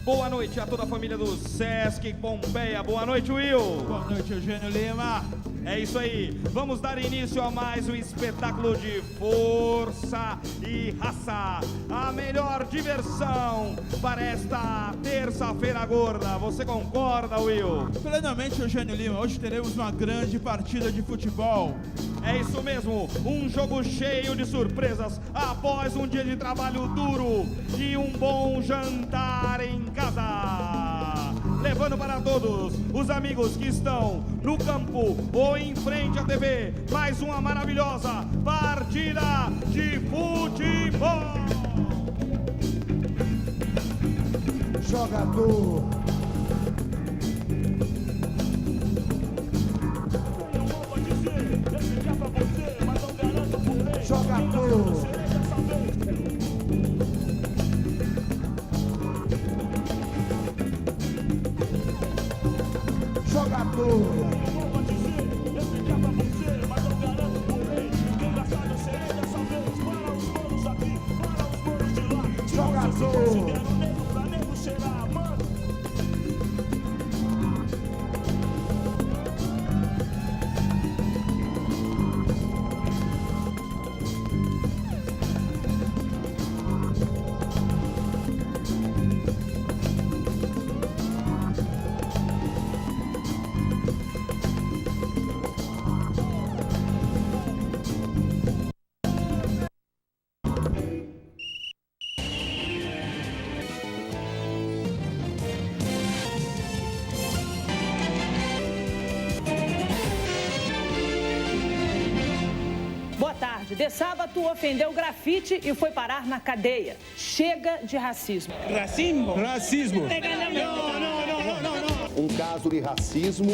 Boa noite a toda a família do Sesc Pompeia. Boa noite, Will. Boa noite, Eugênio Lima. É isso aí, vamos dar início a mais um espetáculo de força e raça. A melhor diversão para esta terça-feira gorda. Você concorda, Will? Plenamente, Eugênio Lima. Hoje teremos uma grande partida de futebol. É isso mesmo, um jogo cheio de surpresas após um dia de trabalho duro e um bom jantar em casa. Levando para todos os amigos que estão no campo ou em frente à TV, mais uma maravilhosa partida de futebol. Jogador. Eu vou dizer, desejar pra você, mas não garanto por lei. Jogador. Jogador. Eu vou dizer, desejar pra você, mas não garanto por lei. Quem gastar eu serei dessa vez. Para os manos aqui, para os manos de lá. Jogador. Se der um nego pra nego será, mano. Boa tarde. De sábado ofendeu grafite e foi parar na cadeia. Chega de racismo. Racismo? Racismo. Um caso de racismo.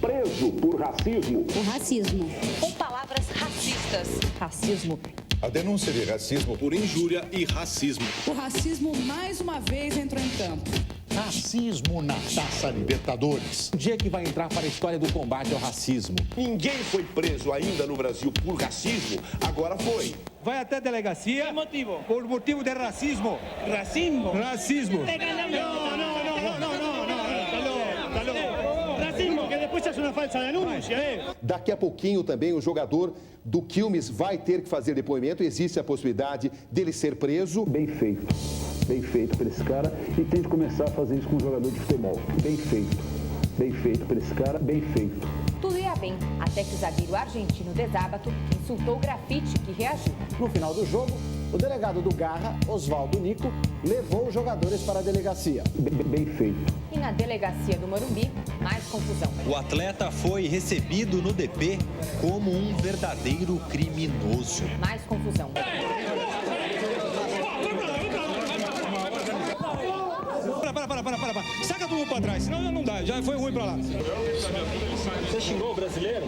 Preso por racismo. O racismo. Com palavras racistas. Racismo. A denúncia de racismo por injúria e racismo. O racismo mais uma vez entrou em campo. Racismo na Taça Libertadores. Um dia que vai entrar para a história do combate ao racismo. Ninguém foi preso ainda no Brasil por racismo, agora foi. Vai até a delegacia. Que motivo? Por motivo de racismo. Racismo? Racismo. Racismo, que depois é uma falsa denúncia, Daqui a pouquinho também o jogador do Quilmes vai ter que fazer depoimento. Existe a possibilidade dele ser preso. Bem feito para esse cara e tem de começar a fazer isso com um jogador de futebol. Bem feito para esse cara, bem feito. Tudo ia bem, até que o zagueiro argentino De Sábato insultou o grafite que reagiu. No final do jogo, o delegado do Garra, Oswaldo Nico, levou os jogadores para a delegacia. Bem feito. E na delegacia do Morumbi, mais confusão. O atleta foi recebido no DP como um verdadeiro criminoso. Mais confusão. Para. Saca todo mundo para trás, senão não dá. Já foi ruim para lá. Você xingou o brasileiro?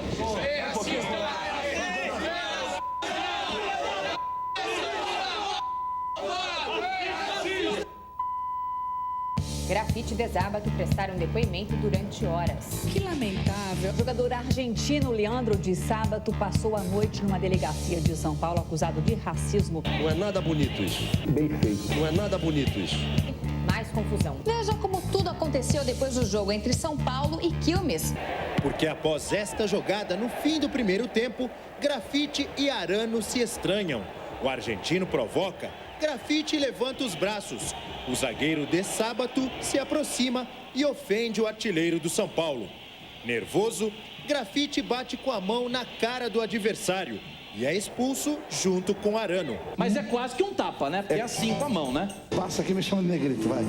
Grafite e De Sábato prestaram depoimento durante horas. Que lamentável. O jogador argentino Leandro De Sábato passou a noite numa delegacia de São Paulo acusado de racismo. Não é nada bonito isso. Bem feito. Não é nada bonito isso. Mais confusão. Veja como tudo aconteceu depois do jogo entre São Paulo e Quilmes. Porque após esta jogada, no fim do primeiro tempo, Grafite e Arano se estranham. O argentino provoca, Grafite levanta os braços. O zagueiro De Sábato se aproxima e ofende o artilheiro do São Paulo. Nervoso, Grafite bate com a mão na cara do adversário e é expulso junto com Arano. Mas é quase que um tapa, né? Porque é assim com a mão, né? Passa aqui, me chama de negrito, vai.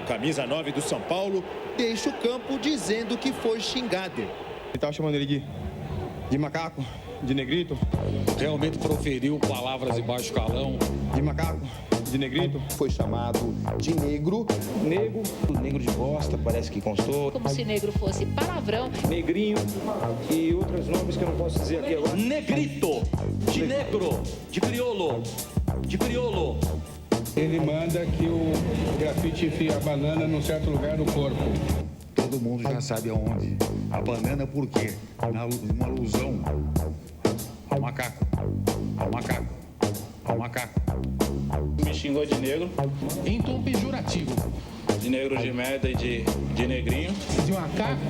O camisa 9 do São Paulo deixa o campo dizendo que foi xingado. Ele estava chamando ele de macaco, de negrito. Realmente proferiu palavras de baixo calão. De macaco, de negrito. Foi chamado de negro. Negro de bosta, parece que constou. Como se negro fosse palavrão. Negrinho e outros nomes que eu não posso dizer aqui agora. Negrito, de negro, de crioulo, de crioulo. Ele manda que o grafite enfie a banana num certo lugar do corpo. Todo mundo já sabe aonde. A banana por quê? Uma alusão Ao macaco. Ao macaco. Ao macaco. Me xingou de negro. Em tom pejorativo. De negro de merda e de negrinho. De macaco.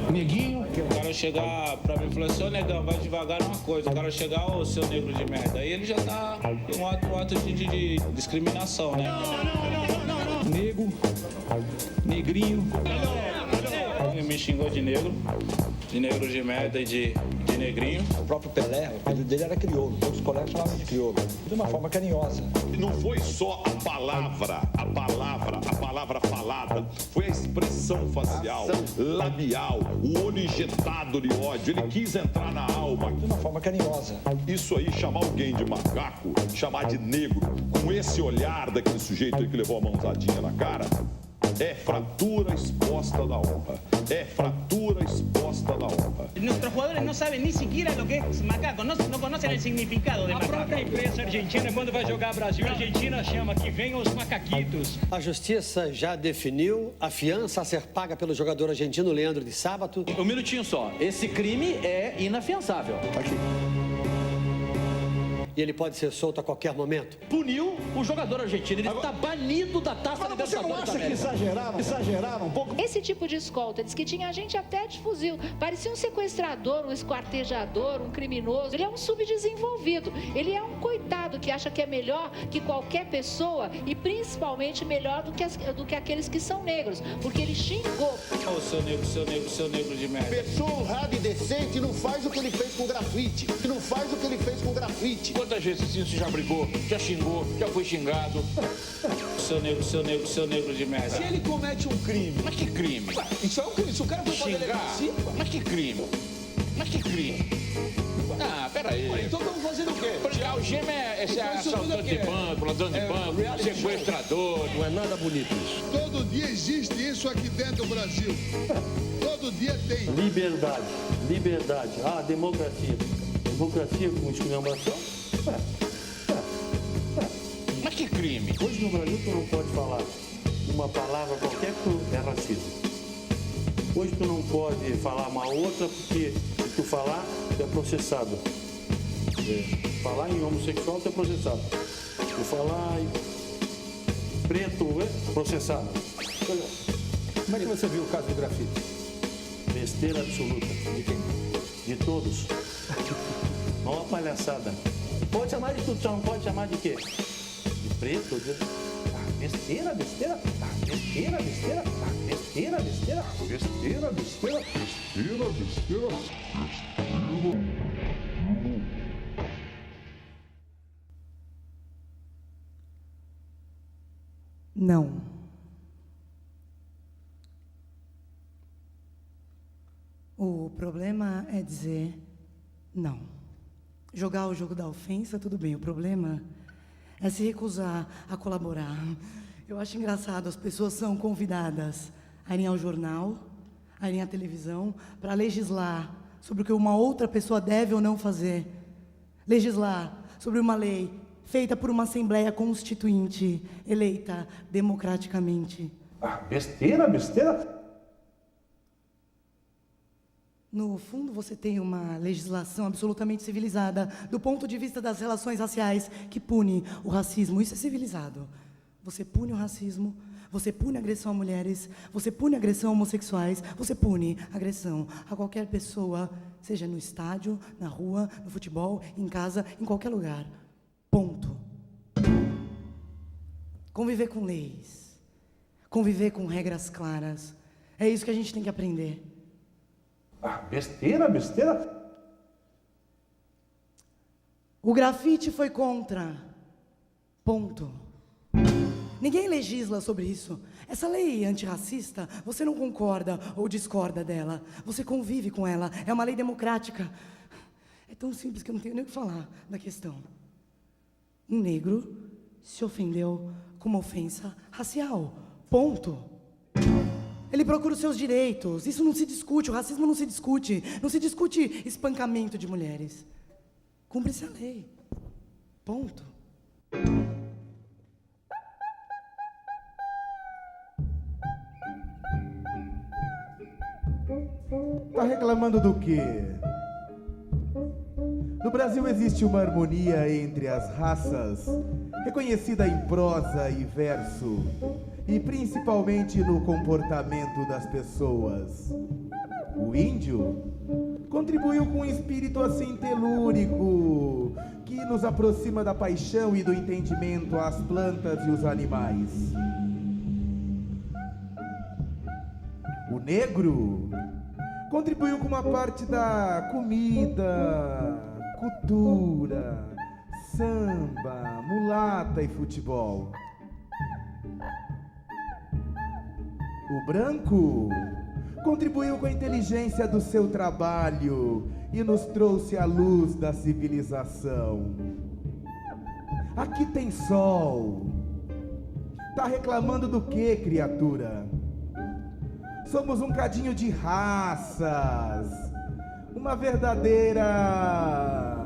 Neguinho. O cara chegar pra mim e falar assim, ô negão, vai devagar uma coisa. O cara chegar, ô seu negro de merda. Aí ele já tá em um ato de discriminação, né? Nego. Negrinho. Ele me xingou de negro de merda e de negrinho. O próprio Pelé, o apelido dele era crioulo, todos os colegas chamavam de crioulo, de uma forma carinhosa. Não foi só a palavra falada, foi a expressão facial, labial, o olho injetado de ódio. Ele quis entrar na alma. De uma forma carinhosa. Isso aí, chamar alguém de macaco, chamar de negro, com esse olhar daquele sujeito aí que levou a mãozadinha na cara, é fratura exposta da honra. É fratura exposta da honra. Nuestros jugadores no saben ni siquiera lo que es macaco, no conocen el significado de macaco. A própria imprensa argentina, quando vai jogar Brasil e Argentina, chama que venham os macaquitos. A justiça já definiu a fiança a ser paga pelo jogador argentino Leandro de Sábato. Um minutinho só. Esse crime é inafiançável. Aqui. E ele pode ser solto a qualquer momento. Puniu o jogador argentino. Ele está banido da Taça Libertadores da América. Você não acha que exageraram um pouco? Esse tipo de escolta, diz que tinha gente até de fuzil. Parecia um sequestrador, um esquartejador, um criminoso. Ele é um subdesenvolvido. Ele é um coitado que acha que é melhor que qualquer pessoa e principalmente melhor do que aqueles que são negros. Porque ele xingou. Ô seu negro de merda. Pessoa honrada e decente não faz o que ele fez com grafite. Não faz o que ele fez com grafite. Quantas vezes assim você já brigou, já xingou, já foi xingado? Seu negro de merda. Se ele comete um crime. Mas que crime? Isso é um crime. Se o cara foi pra delegacia. Mas que crime? Mas que crime? Ah, peraí. Então estamos fazendo o quê? Porque algema é assaltante de banco, ladrão de banco, sequestrador. Não é nada bonito isso. Todo dia existe isso aqui dentro do Brasil. Todo dia tem. Liberdade. Ah, democracia. Democracia com esculhambação? Mas que crime? Hoje no Brasil tu não pode falar uma palavra qualquer que é racismo. Hoje tu não pode falar uma outra porque se tu falar, tu é processado. Falar em homossexual, tu é processado. Tu falar em preto, é processado. Como é que você viu o caso do grafite? Besteira absoluta. De quem? De todos. Não é uma palhaçada. Pode chamar de tudo, não pode chamar de quê? De preto? Besteira. Besteira. Não. O problema é dizer não. Jogar o jogo da ofensa, tudo bem. O problema é se recusar a colaborar. Eu acho engraçado, as pessoas são convidadas a irem ao jornal, a irem à televisão, para legislar sobre o que uma outra pessoa deve ou não fazer. Legislar sobre uma lei feita por uma Assembleia Constituinte, eleita democraticamente. Besteira. No fundo, você tem uma legislação absolutamente civilizada, do ponto de vista das relações raciais, que pune o racismo. Isso é civilizado. Você pune o racismo, você pune agressão a mulheres, você pune agressão a homossexuais, você pune agressão a qualquer pessoa, seja no estádio, na rua, no futebol, em casa, em qualquer lugar. Ponto. Conviver com leis, conviver com regras claras, é isso que a gente tem que aprender. Besteira. O grafite foi contra. Ponto. Ninguém legisla sobre isso. Essa lei antirracista, você não concorda ou discorda dela. Você convive com ela. É uma lei democrática. É tão simples que eu não tenho nem o que falar da questão. Um negro se ofendeu com uma ofensa racial. Ponto. Ele procura os seus direitos. Isso não se discute. O racismo não se discute. Não se discute espancamento de mulheres. Cumpre-se a lei. Ponto. Tá reclamando do quê? No Brasil existe uma harmonia entre as raças, reconhecida em prosa e verso, e principalmente no comportamento das pessoas. O índio contribuiu com um espírito assim telúrico, que nos aproxima da paixão e do entendimento às plantas e os animais. O negro contribuiu com uma parte da comida, cultura, samba, mulata e futebol. O branco contribuiu com a inteligência do seu trabalho e nos trouxe a luz da civilização. Aqui tem sol. Tá reclamando do quê, criatura? Somos um cadinho de raças. Uma verdadeira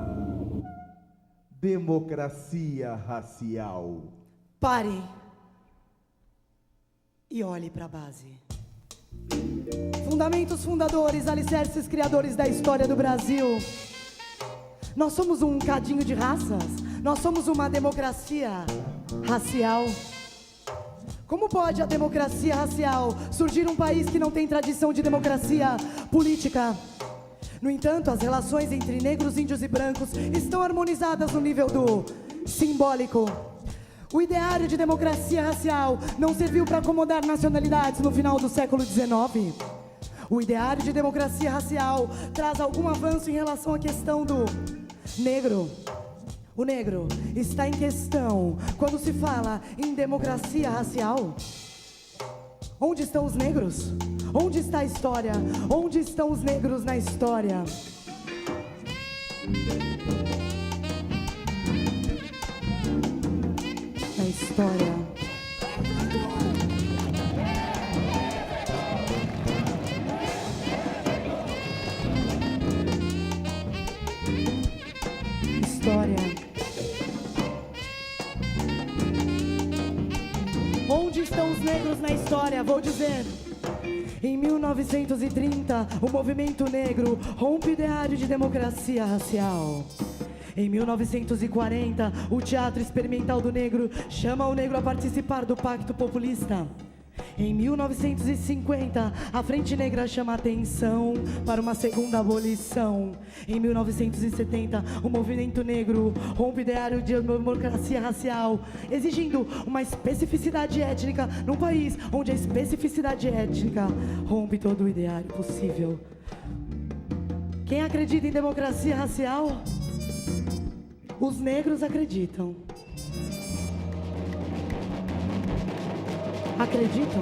democracia racial. Pare e olhe para a base. Fundamentos, fundadores, alicerces, criadores da história do Brasil. Nós somos um cadinho de raças. Nós somos uma democracia racial. Como pode a democracia racial surgir num país que não tem tradição de democracia política? No entanto, as relações entre negros, índios e brancos estão harmonizadas no nível do simbólico. O ideário de democracia racial não serviu para acomodar nacionalidades no final do século XIX. O ideário de democracia racial traz algum avanço em relação à questão do negro. O negro está em questão quando se fala em democracia racial. Onde estão os negros? Onde está a história? Onde estão os negros na história? Na história. História. Onde estão os negros na história? Vou dizer. Em 1930, o movimento negro rompe o ideário de democracia racial. Em 1940, o Teatro Experimental do Negro chama o negro a participar do Pacto Populista. Em 1950, a Frente Negra chama a atenção para uma segunda abolição. Em 1970, o movimento negro rompe o ideário de democracia racial, exigindo uma especificidade étnica num país onde a especificidade étnica rompe todo o ideário possível. Quem acredita em democracia racial? Os negros acreditam. Acreditam?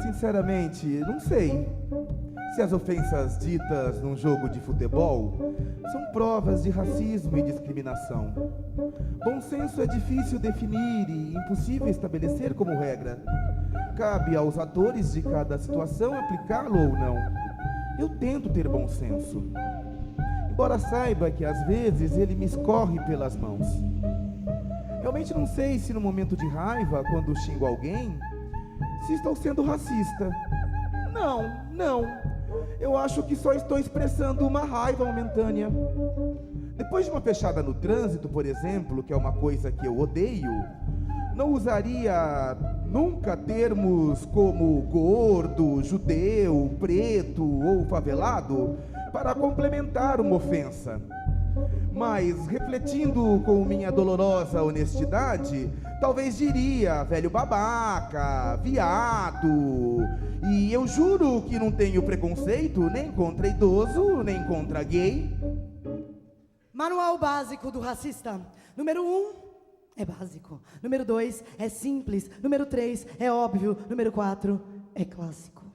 Sinceramente, não sei se as ofensas ditas num jogo de futebol são provas de racismo e discriminação. Bom senso é difícil definir e impossível estabelecer como regra. Cabe aos atores de cada situação aplicá-lo ou não. Eu tento ter bom senso, embora saiba que às vezes ele me escorre pelas mãos. Realmente não sei se no momento de raiva, quando xingo alguém, se estou sendo racista. Não. Eu acho que só estou expressando uma raiva momentânea. Depois de uma fechada no trânsito, por exemplo, que é uma coisa que eu odeio, não usaria nunca termos como gordo, judeu, preto ou favelado para complementar uma ofensa. Mas, refletindo com minha dolorosa honestidade, talvez diria velho babaca, viado. E eu juro que não tenho preconceito nem contra idoso, nem contra gay. Manual básico do racista. Número 1 é básico. Número 2 é simples. Número 3 é óbvio. Número 4 é clássico.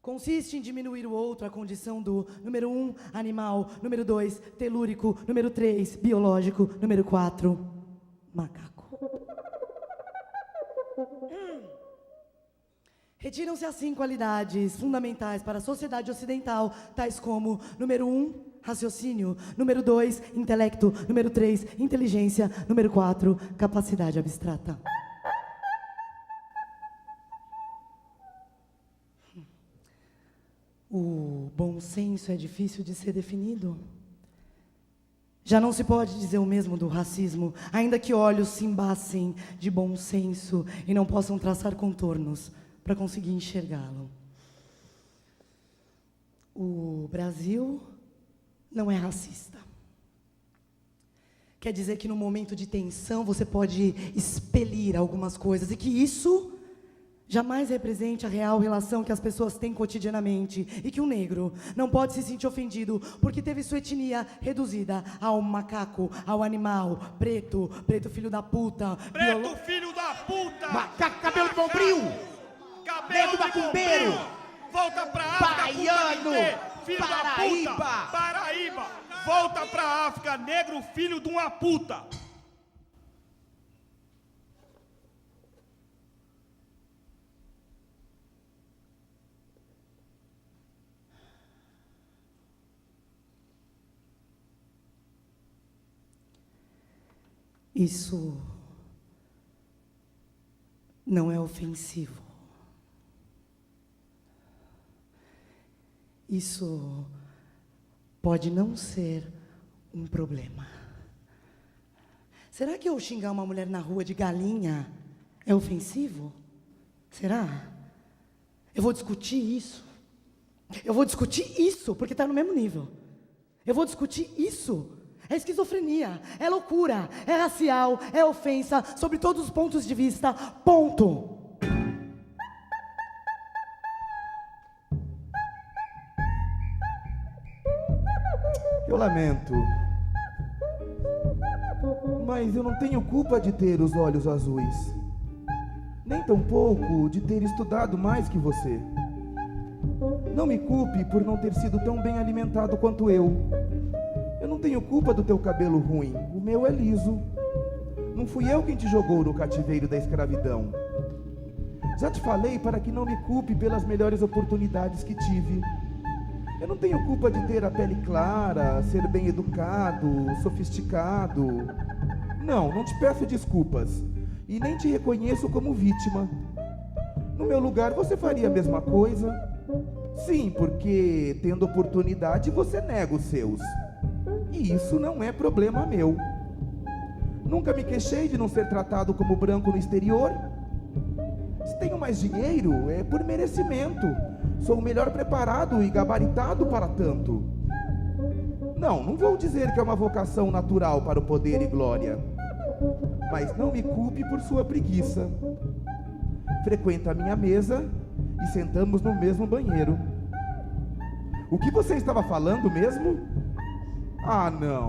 Consiste em diminuir o outro à condição do número 1, animal, número 2, telúrico, número 3, biológico, número 4, macaco. Retiram-se assim qualidades fundamentais para a sociedade ocidental, tais como, número 1, raciocínio, número 2, intelecto, número 3, inteligência, número 4, capacidade abstrata. O bom senso é difícil de ser definido. Já não se pode dizer o mesmo do racismo, ainda que olhos se embacem de bom senso e não possam traçar contornos para conseguir enxergá-lo. O Brasil não é racista. Quer dizer que no momento de tensão você pode expelir algumas coisas e que isso jamais represente a real relação que as pessoas têm cotidianamente e que um negro não pode se sentir ofendido porque teve sua etnia reduzida ao macaco, ao animal, preto filho da puta. Preto filho da puta! Macaco, cabelo de bombril! Cabelo de bombeiro! Volta pra África, baiano! Filho Paraíba! da puta! Paraíba! Volta pra África, negro filho de uma puta! Isso não é ofensivo. Isso pode não ser um problema. Será que eu xingar uma mulher na rua de galinha é ofensivo? Será? Eu vou discutir isso. Eu vou discutir isso, porque está no mesmo nível. Eu vou discutir isso. É esquizofrenia, é loucura, é racial, é ofensa, sobre todos os pontos de vista, ponto. Eu lamento, mas eu não tenho culpa de ter os olhos azuis, nem tampouco de ter estudado mais que você. Não me culpe por não ter sido tão bem alimentado quanto eu. Eu não tenho culpa do teu cabelo ruim, o meu é liso. Não fui eu quem te jogou no cativeiro da escravidão. Já te falei para que não me culpe pelas melhores oportunidades que tive. Eu não tenho culpa de ter a pele clara, ser bem educado, sofisticado. Não te peço desculpas e nem te reconheço como vítima. No meu lugar você faria a mesma coisa? Sim, porque tendo oportunidade você nega os seus. E isso não é problema meu. Nunca me queixei de não ser tratado como branco no exterior. Se tenho mais dinheiro, é por merecimento. Sou o melhor preparado e gabaritado para tanto. Não vou dizer que é uma vocação natural para o poder e glória. Mas não me culpe por sua preguiça. Frequenta a minha mesa e sentamos no mesmo banheiro. O que você estava falando mesmo? Ah, não.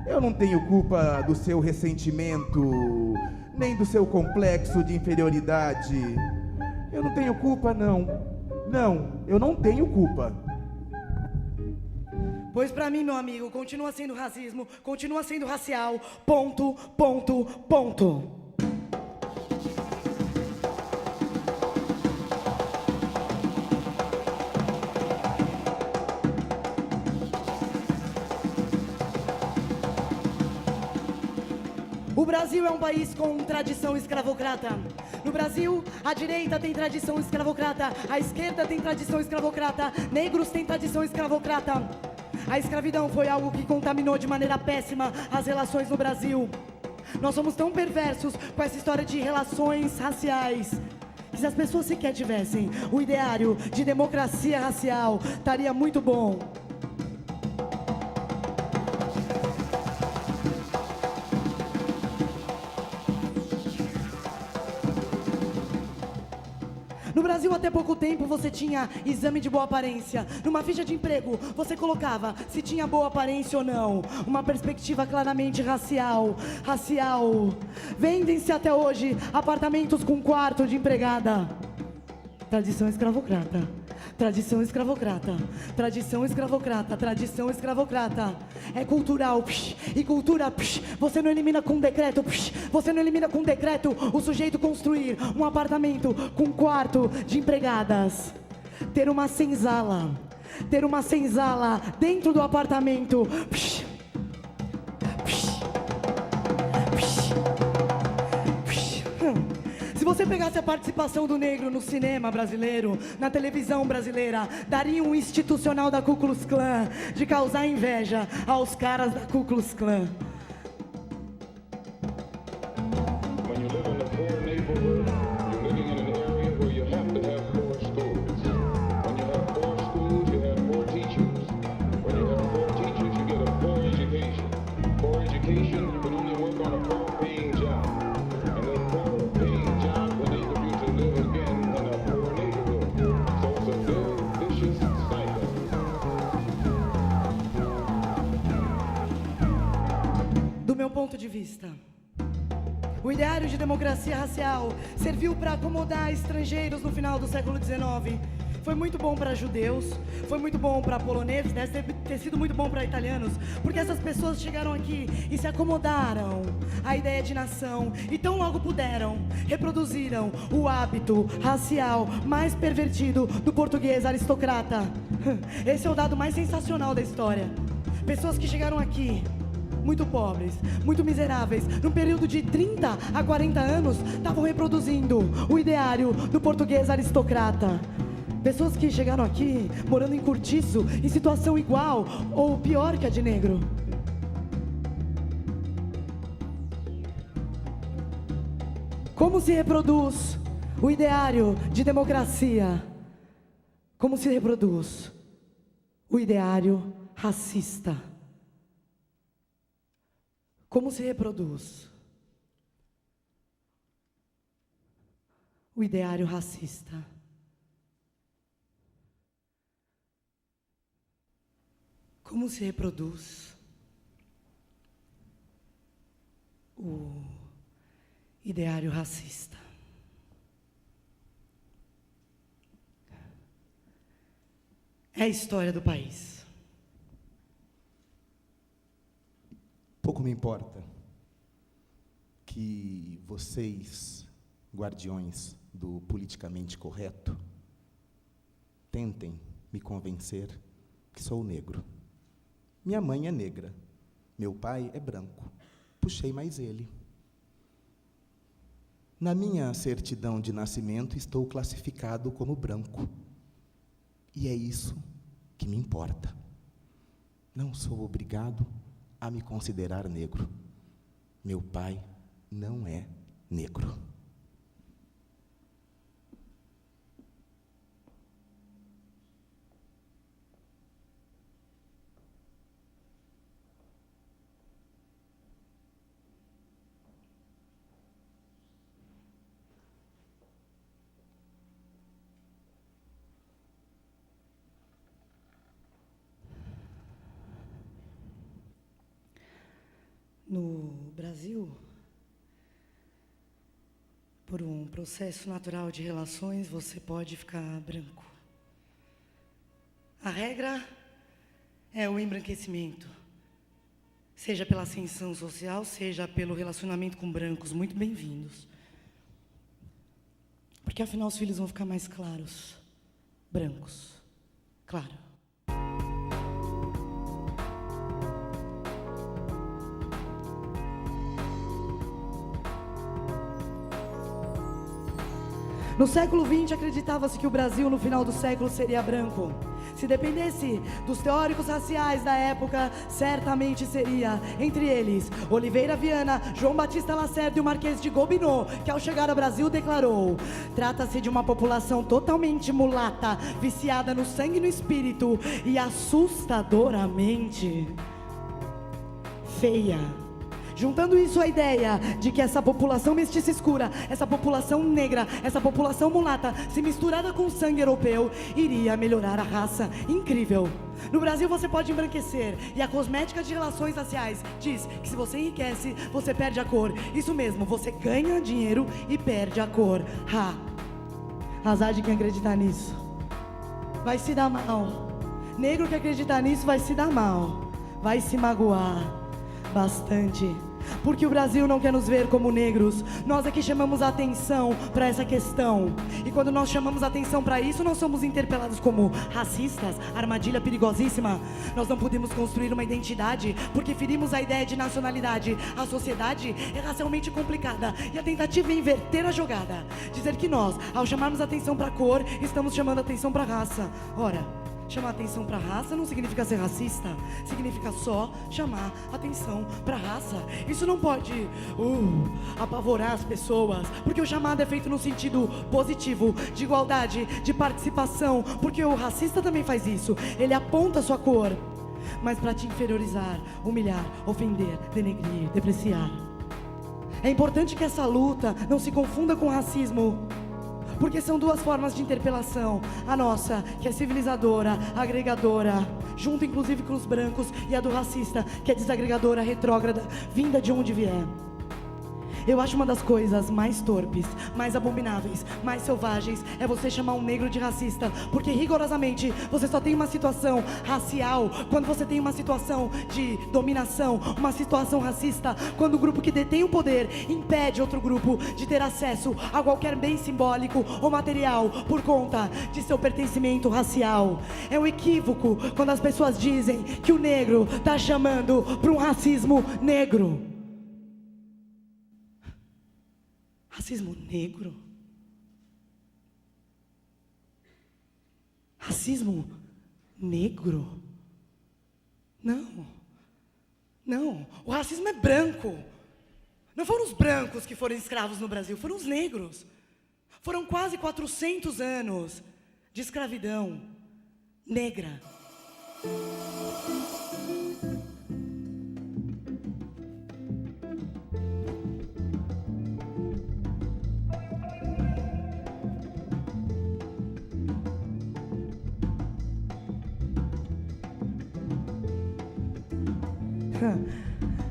Eu não tenho culpa do seu ressentimento, nem do seu complexo de inferioridade. Eu não tenho culpa, não. Não, eu não tenho culpa. Pois pra mim, meu amigo, continua sendo racismo, continua sendo racial, ponto, ponto, ponto. O Brasil é um país com tradição escravocrata. No Brasil, a direita tem tradição escravocrata, a esquerda tem tradição escravocrata, negros têm tradição escravocrata. A escravidão foi algo que contaminou de maneira péssima as relações no Brasil. Nós somos tão perversos com essa história de relações raciais que se as pessoas sequer tivessem o ideário de democracia racial, estaria muito bom. No Brasil, até pouco tempo, você tinha exame de boa aparência. Numa ficha de emprego, você colocava se tinha boa aparência ou não. Uma perspectiva claramente racial. Vendem-se até hoje apartamentos com quarto de empregada. Tradição escravocrata. Tradição escravocrata, tradição escravocrata, tradição escravocrata. É cultural, e cultura, você não elimina com decreto, você não elimina com decreto o sujeito construir um apartamento com quarto de empregadas. Ter uma senzala dentro do apartamento. Se você pegasse a participação do negro no cinema brasileiro, na televisão brasileira, daria um institucional da Ku Klux Klan de causar inveja aos caras da Ku Klux Klan. Ponto de vista. O ideário de democracia racial serviu para acomodar estrangeiros no final do século XIX. Foi muito bom para judeus, foi muito bom para poloneses, deve ter sido muito bom para italianos, porque essas pessoas chegaram aqui e se acomodaram à ideia de nação e tão logo puderam, reproduziram o hábito racial mais pervertido do português aristocrata. Esse é o dado mais sensacional da história. Pessoas que chegaram aqui muito pobres, muito miseráveis, num período de 30 a 40 anos, estavam reproduzindo o ideário do português aristocrata. Pessoas que chegaram aqui, morando em cortiço, em situação igual ou pior que a de negro. Como se reproduz o ideário de democracia? Como se reproduz o ideário racista? Como se reproduz o ideário racista? Como se reproduz o ideário racista? É a história do país. Pouco me importa que vocês, guardiões do politicamente correto, tentem me convencer que sou negro. Minha mãe é negra, meu pai é branco. Puxei mais ele. Na minha certidão de nascimento estou classificado como branco. E é isso que me importa. Não sou obrigado a me considerar negro. Meu pai não é negro. No Brasil, por um processo natural de relações, você pode ficar branco. A regra é o embranquecimento, seja pela ascensão social, seja pelo relacionamento com brancos. Muito bem-vindos. Porque afinal os filhos vão ficar mais claros, brancos, claro. No século XX, acreditava-se que o Brasil, no final do século, seria branco. Se dependesse dos teóricos raciais da época, certamente seria, entre eles, Oliveira Viana, João Batista Lacerda e o Marquês de Gobineau, que ao chegar ao Brasil declarou: trata-se de uma população totalmente mulata, viciada no sangue e no espírito e assustadoramente feia. Juntando isso à ideia de que essa população mestiça escura, essa população negra, essa população mulata, se misturada com o sangue europeu, iria melhorar a raça. Incrível! No Brasil você pode embranquecer, e a cosmética de relações raciais diz que se você enriquece, você perde a cor. Isso mesmo, você ganha dinheiro e perde a cor. Azar de quem acreditar nisso. vai se dar mal. Negro que acreditar nisso vai se dar mal. Vai se magoar bastante. Porque o Brasil não quer nos ver como negros. Nós é que chamamos a atenção para essa questão. E quando nós chamamos a atenção para isso, nós somos interpelados como racistas, armadilha perigosíssima. Nós não podemos construir uma identidade porque ferimos a ideia de nacionalidade. A sociedade é racialmente complicada e a tentativa é inverter a jogada. Dizer que nós, ao chamarmos atenção para a cor, estamos chamando atenção para a raça. Ora, chamar atenção para a raça não significa ser racista. Significa só chamar atenção para a raça. Isso não pode apavorar as pessoas, porque o chamado é feito no sentido positivo, de igualdade, de participação. Porque o racista também faz isso. Ele aponta a sua cor, mas para te inferiorizar, humilhar, ofender, denegrir, depreciar. É importante que essa luta não se confunda com racismo, porque são duas formas de interpelação. A nossa, que é civilizadora, agregadora, junto inclusive com os brancos, e a do racista, que é desagregadora, retrógrada, vinda de onde vier. Eu acho uma das coisas mais torpes, mais abomináveis, mais selvagens é você chamar um negro de racista, porque rigorosamente você só tem uma situação racial quando você tem uma situação de dominação, uma situação racista quando o grupo que detém o poder impede outro grupo de ter acesso a qualquer bem simbólico ou material por conta de seu pertencimento racial. É um equívoco quando as pessoas dizem que o negro está chamando para um racismo negro. Racismo negro? Racismo negro? Não. Não. O racismo é branco. Não foram os brancos que foram escravos no Brasil, foram os negros. Foram quase 400 anos de escravidão negra.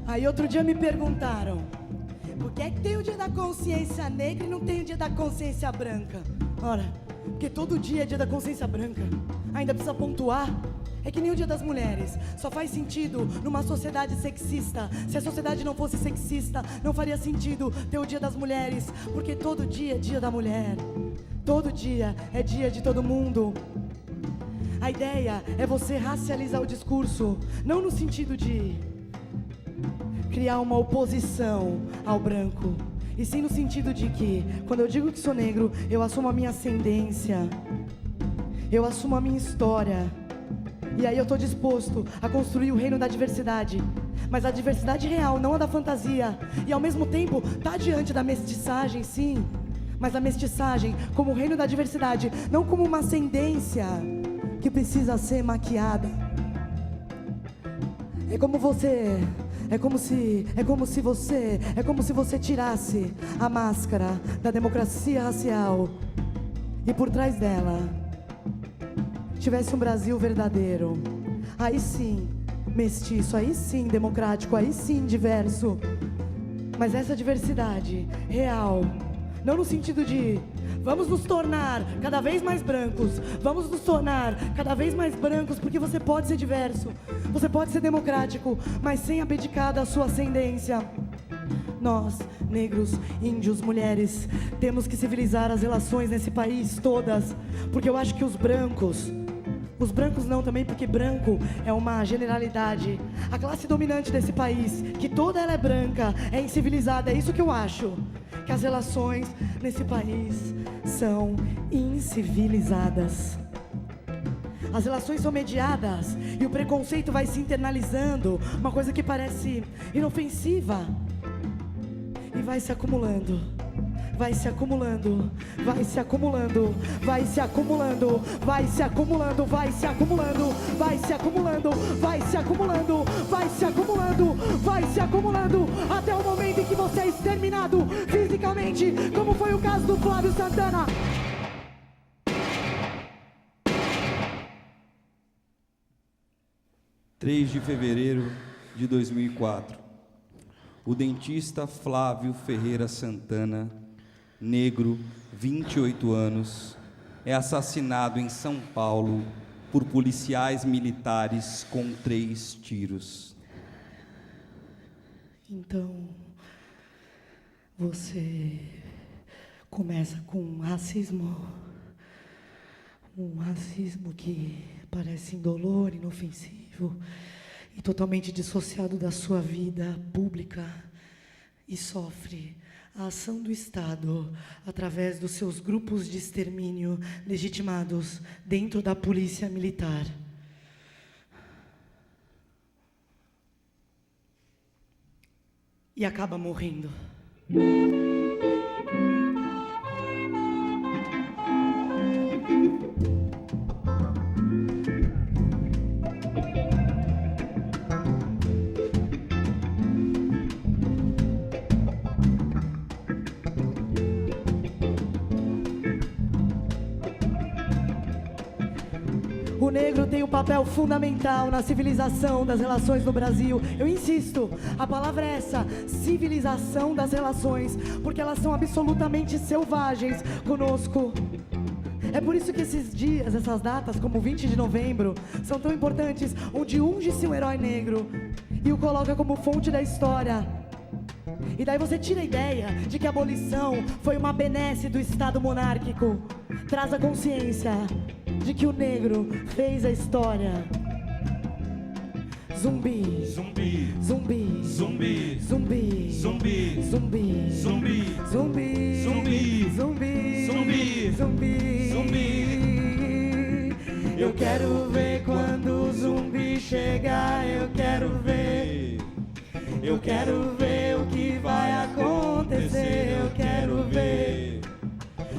Aí outro dia me perguntaram: por que é que tem o dia da consciência negra e não tem o dia da consciência branca? Ora, porque todo dia é dia da consciência branca. Ainda precisa pontuar. É que nem o dia das mulheres. Só faz sentido numa sociedade sexista. Se a sociedade não fosse sexista, não faria sentido ter o dia das mulheres, porque todo dia é dia da mulher. Todo dia é dia de todo mundo. A ideia é você racializar o discurso, não no sentido de criar uma oposição ao branco, e sim no sentido de que, quando eu digo que sou negro, eu assumo a minha ascendência, eu assumo a minha história, e aí eu estou disposto a construir o reino da diversidade, mas a diversidade real, não a da fantasia, e ao mesmo tempo tá diante da mestiçagem, sim, mas a mestiçagem como o reino da diversidade, não como uma ascendência que precisa ser maquiada. É como se você tirasse a máscara da democracia racial e por trás dela tivesse um Brasil verdadeiro. Aí sim, mestiço, aí sim, democrático, aí sim, diverso. Mas essa diversidade real, não no sentido de vamos nos tornar cada vez mais brancos, vamos nos tornar cada vez mais brancos, porque você pode ser diverso, você pode ser democrático, mas sem abdicar da sua ascendência. Nós, negros, índios, mulheres, temos que civilizar as relações nesse país todas, porque eu acho que os brancos não também, porque branco é uma generalidade. A classe dominante desse país, que toda ela é branca, é incivilizada, é isso que eu acho. Que as relações nesse país são incivilizadas. As relações são mediadas e o preconceito vai se internalizando, uma coisa que parece inofensiva, e vai se acumulando, vai se acumulando, vai se acumulando, vai se acumulando, vai se acumulando, vai se acumulando, vai se acumulando, vai se acumulando, vai se acumulando, vai se acumulando, até o momento em que você é exterminado fisicamente, como foi o caso do Flávio Santana. (3 de fevereiro de 2004). O dentista Flávio Ferreira Santana, negro, 28 anos, é assassinado em São Paulo por policiais militares com 3 tiros. Então, você começa com um racismo que parece indolor, inofensivo e totalmente dissociado da sua vida pública e sofre a ação do Estado através dos seus grupos de extermínio legitimados dentro da polícia militar. E acaba morrendo. O negro tem um papel fundamental na civilização das relações no Brasil. Eu insisto, a palavra é essa, civilização das relações, porque elas são absolutamente selvagens conosco. É por isso que esses dias, essas datas, como 20 de novembro, são tão importantes, onde unge-se um herói negro e o coloca como fonte da história. E daí você tira a ideia de que a abolição foi uma benesse do Estado monárquico. Traz a consciência de que o negro fez a história. Zumbi, zumbi, zumbi, zumbi, zumbi, zumbi, zumbi, zumbi, zumbi, zumbi, zumbi, zumbi, zumbi, zumbi. Eu quero ver quando o zumbi chegar, eu quero ver. Eu quero ver o que vai acontecer, eu quero ver.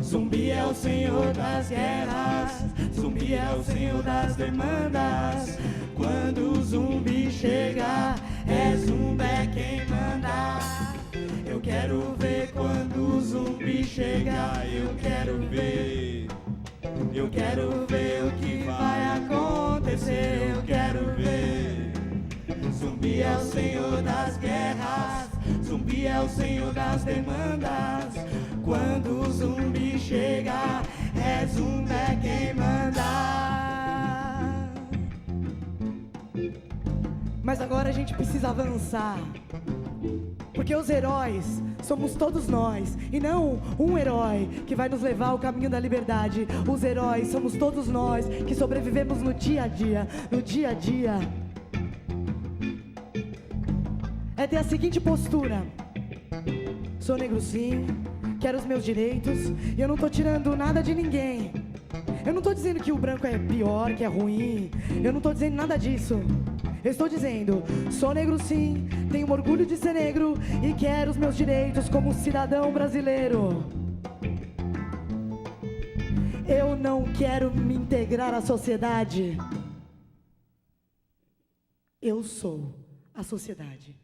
Zumbi é o senhor das guerras, zumbi é o senhor das demandas. Quando o zumbi chegar, zumbi é quem manda. Eu quero ver quando o zumbi chegar, eu quero ver. Eu quero ver o que vai acontecer, eu quero ver. Zumbi é o senhor das guerras, zumbi é o senhor das demandas. Quando o zumbi chegar, zumbi é quem manda. Mas agora a gente precisa avançar, porque os heróis somos todos nós, e não um herói que vai nos levar ao caminho da liberdade. Os heróis somos todos nós que sobrevivemos no dia a dia, no dia a dia. É ter a seguinte postura: sou negro sim, quero os meus direitos, e eu não tô tirando nada de ninguém. Eu não tô dizendo que o branco é pior, que é ruim, eu não tô dizendo nada disso. Eu estou dizendo, sou negro sim, tenho orgulho de ser negro e quero os meus direitos como cidadão brasileiro. Eu não quero me integrar à sociedade. Eu sou a sociedade.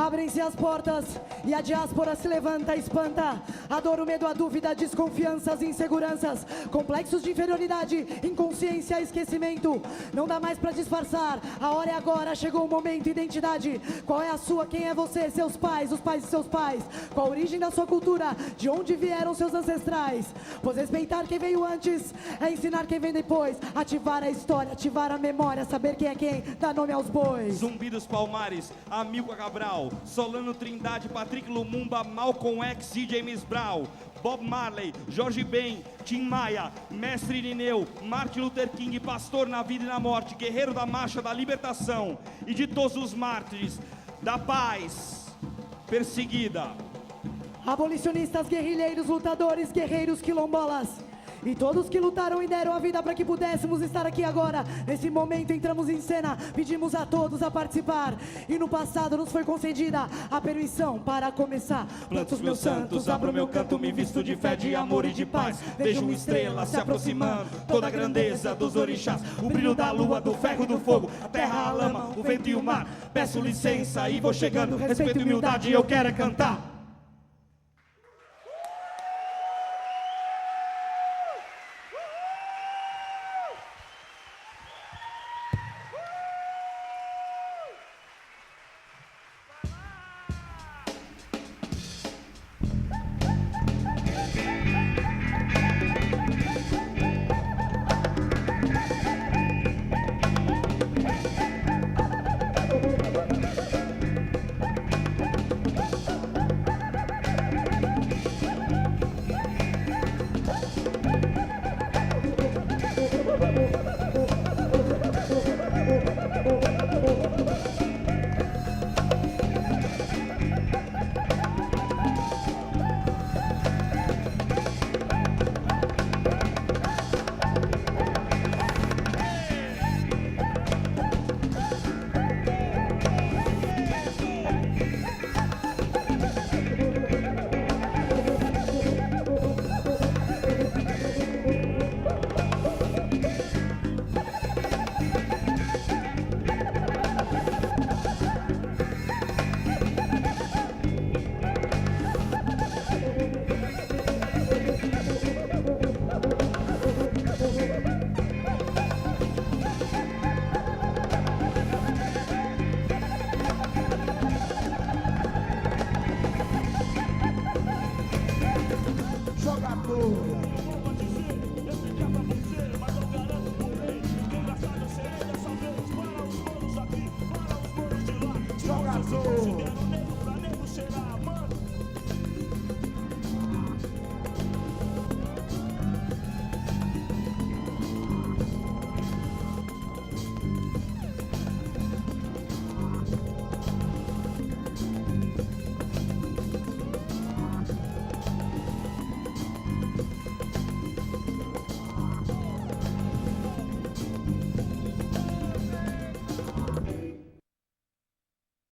Abrem-se as portas e a diáspora se levanta, espanta a dor, o medo, a dúvida, desconfianças, inseguranças, complexos de inferioridade, inconsciência, esquecimento. Não dá mais pra disfarçar, a hora é agora, chegou o momento, identidade. Qual é a sua, quem é você, seus pais, os pais de seus pais? Qual a origem da sua cultura, de onde vieram seus ancestrais? Pois respeitar quem veio antes é ensinar quem vem depois. Ativar a história, ativar a memória, saber quem é quem, dar nome aos bois. Zumbi dos Palmares, Amilcar Cabral, Solano Trindade, Patrick Lumumba, Malcolm X e James Brown, Bob Marley, Jorge Ben, Tim Maia, Mestre Irineu, Martin Luther King, pastor na vida e na morte, guerreiro da marcha da libertação e de todos os mártires da paz perseguida. Abolicionistas, guerrilheiros, lutadores, guerreiros, quilombolas e todos que lutaram e deram a vida para que pudéssemos estar aqui agora. Nesse momento entramos em cena, pedimos a todos a participar. E no passado nos foi concedida a permissão para começar. Planto os meus santos, abro meu canto, me visto de fé, de amor e de paz. Vejo uma estrela se aproximando, toda a grandeza dos orixás, o brilho da lua, do ferro, do fogo, a terra, a lama, o vento e o mar. Peço licença e vou chegando, respeito e humildade, eu quero é cantar. Jogador.